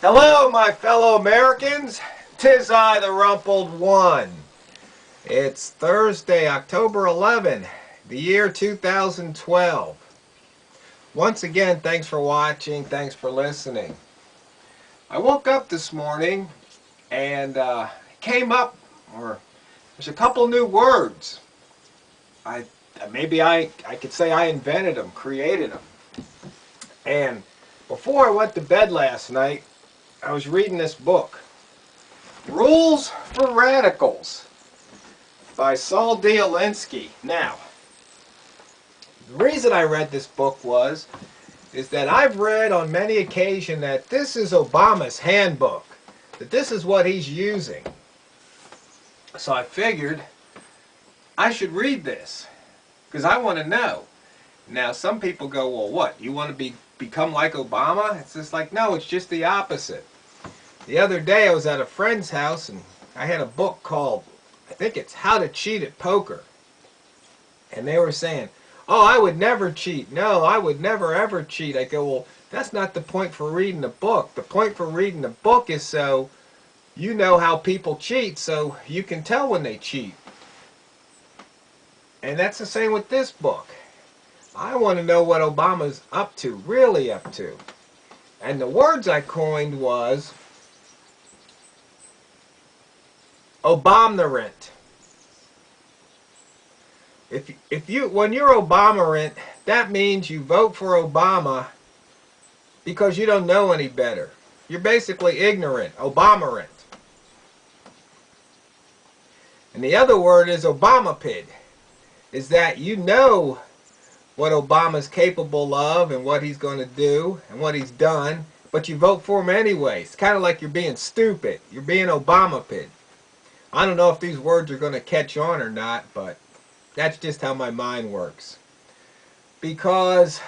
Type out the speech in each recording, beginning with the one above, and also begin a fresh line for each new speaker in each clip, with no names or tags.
Hello, my fellow Americans. 'Tis I, the rumpled one. It's Thursday, October 11, the year 2012. Once again, thanks for watching. Thanks for listening. I woke up this morning and there's a couple new words. Maybe I could say I invented them, created them. And before I went to bed last night, I was reading this book, Rules for Radicals by Saul D. Alinsky. Now, the reason I read this book is that I've read on many occasions that this is Obama's handbook, that this is what he's using. So I figured I should read this because I want to know. Now, some people go, well, what? You want to become like Obama? It's just like, no, it's just the opposite. The other day I was at a friend's house and I had a book called, I think it's How to Cheat at Poker. And they were saying, oh, I would never cheat. No, I would never ever cheat. I go, well, that's not the point for reading the book. The point for reading the book is so you know how people cheat, so you can tell when they cheat. And that's the same with this book. I want to know what Obama's up to, really up to. And the words I coined was Obamarant. When you're Obamarant, that means you vote for Obama because you don't know any better. You're basically ignorant, Obamarant. And the other word is Obamapid, is that you know what Obama's capable of and what he's going to do and what he's done, but you vote for him anyway. It's kind of like you're being stupid. You're being Obamapid. I don't know if these words are going to catch on or not, but that's just how my mind works. Because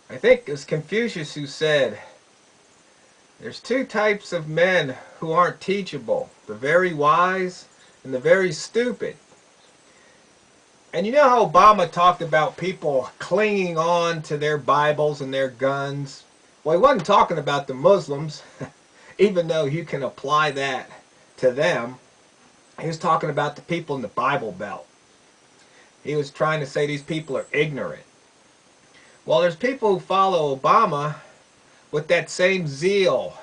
I think it was Confucius who said, there's two types of men who aren't teachable, the very wise and the very stupid. And you know how Obama talked about people clinging on to their Bibles and their guns? Well, he wasn't talking about the Muslims, even though you can apply that to them. He was talking about the people in the Bible Belt. He was trying to say these people are ignorant. Well, there's people who follow Obama with that same zeal,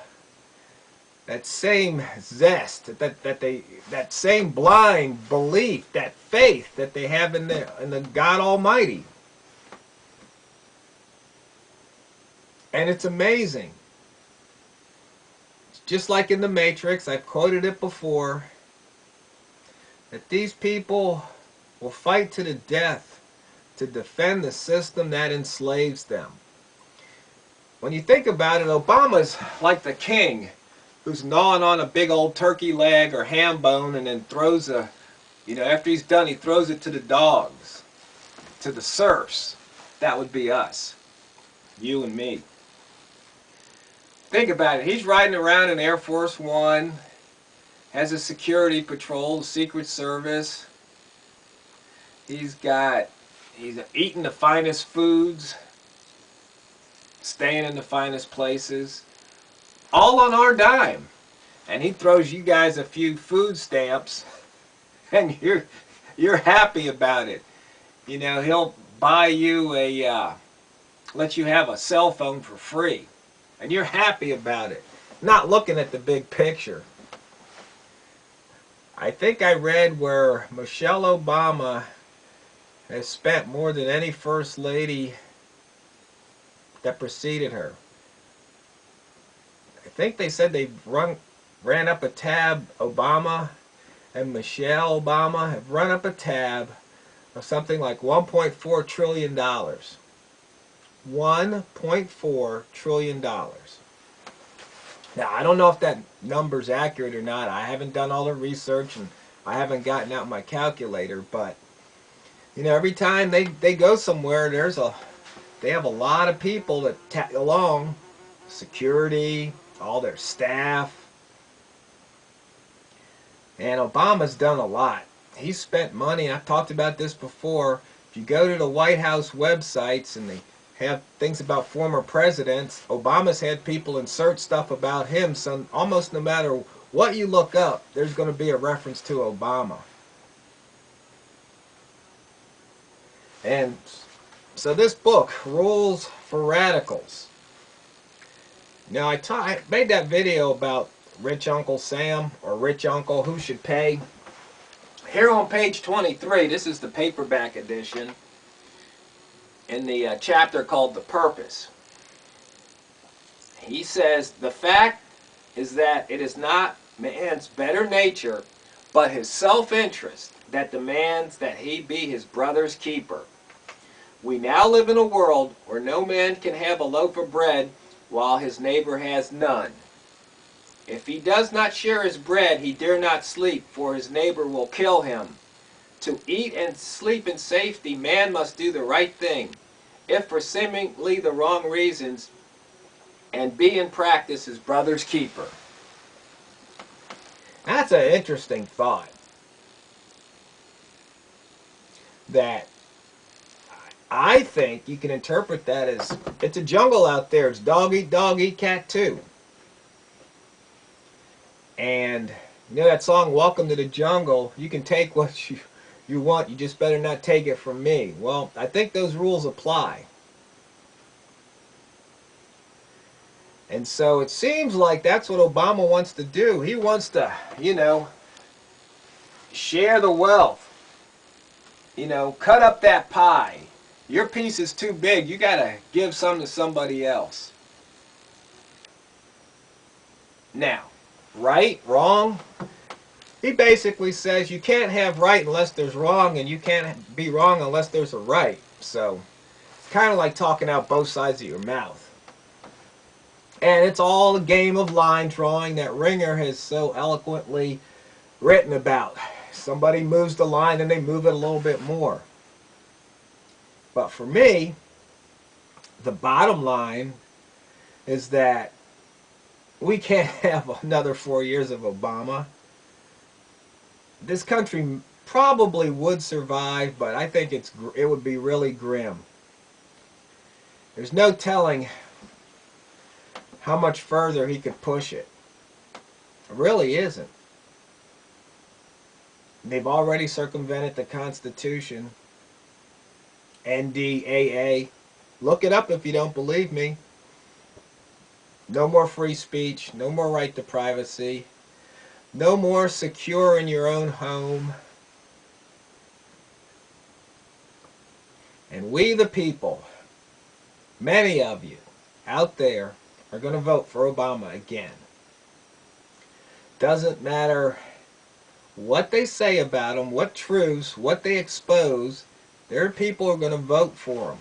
that same zest, that same blind belief, that faith that they have in the God Almighty. And it's amazing. It's just like in the Matrix, I've quoted it before, that these people will fight to the death to defend the system that enslaves them. When you think about it, Obama's like the king who's gnawing on a big old turkey leg or ham bone and then throws after he's done, he throws it to the dogs, to the serfs. That would be us, you and me. Think about it. He's riding around in Air Force One, has a security patrol, Secret Service. He's eating the finest foods, staying in the finest places, all on our dime. And he throws you guys a few food stamps and you're happy about it. You know, he'll buy you let you have a cell phone for free. And you're happy about it. Not looking at the big picture. I think I read where Michelle Obama has spent more than any first lady that preceded her. I think they said they ran up a tab, Obama and Michelle Obama have run up a tab of something like $1.4 trillion. $1.4 trillion. Now, I don't know if that number's accurate or not. I haven't done all the research and I haven't gotten out my calculator, but you know, every time they go somewhere, they have a lot of people that tag along, security, all their staff. And Obama's done a lot. He's spent money. I've talked about this before. If you go to the White House websites and they have things about former presidents. Obama's had people insert stuff about him, so almost no matter what you look up, there's going to be a reference to Obama. And so this book, Rules for Radicals. Now I made that video about Rich Uncle Sam, or Rich Uncle, who should pay. Here on page 23, this is the paperback edition, in the chapter called The Purpose. He says, the fact is that it is not man's better nature, but his self-interest that demands that he be his brother's keeper. We now live in a world where no man can have a loaf of bread while his neighbor has none. If he does not share his bread, he dare not sleep, for his neighbor will kill him. To eat and sleep in safety, man must do the right thing, if for seemingly the wrong reasons, and be in practice his brother's keeper. That's an interesting thought. That I think you can interpret that as, it's a jungle out there. It's dog, eat, cat too. And you know that song, Welcome to the Jungle, you can take what you want, you just better not take it from me. Well, I think those rules apply. And so it seems like that's what Obama wants to do. He wants to, you know, share the wealth. You know, cut up that pie. Your piece is too big. You got to give some to somebody else. Now, right, wrong? He basically says you can't have right unless there's wrong, and you can't be wrong unless there's a right. So, it's kind of like talking out both sides of your mouth. And it's all a game of line drawing that Ringer has so eloquently written about. Somebody moves the line and they move it a little bit more. But for me, the bottom line is that we can't have another 4 years of Obama. This country probably would survive, but I think it would be really grim. There's no telling how much further he could push it. It really isn't. They've already circumvented the Constitution. NDAA. Look it up if you don't believe me. No more free speech. No more right to privacy. No more secure in your own home. And we the people, many of you out there, are going to vote for Obama again. Doesn't matter what they say about him, what truths, what they expose, there are people who are going to vote for him.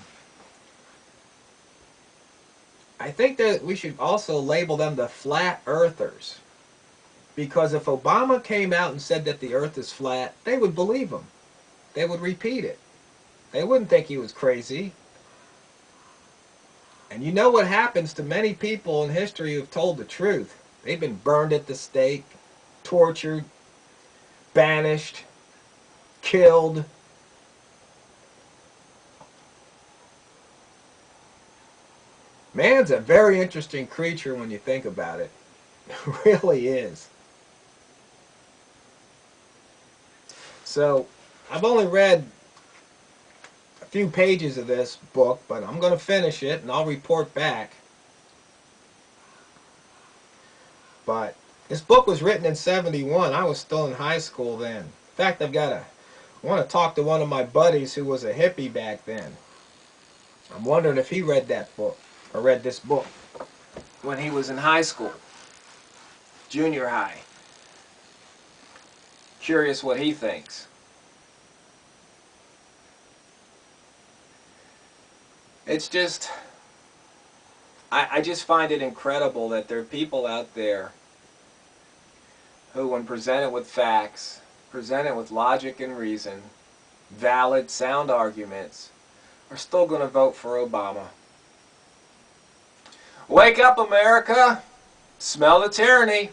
I think that we should also label them the flat earthers. Because if Obama came out and said that the earth is flat, they would believe him. They would repeat it. They wouldn't think he was crazy. And you know what happens to many people in history who have told the truth. They've been burned at the stake, tortured, banished, killed. Man's a very interesting creature when you think about it. It really is. So, I've only read a few pages of this book, but I'm going to finish it and I'll report back. But this book was written in '71. I was still in high school then. In fact, I want to talk to one of my buddies who was a hippie back then. I'm wondering if he read that book, or read this book, when he was in high school, junior high. Curious what he thinks. It's just, I just find it incredible that there are people out there who, when presented with facts, presented with logic and reason, valid, sound arguments, are still going to vote for Obama. Wake up, America! Smell the tyranny!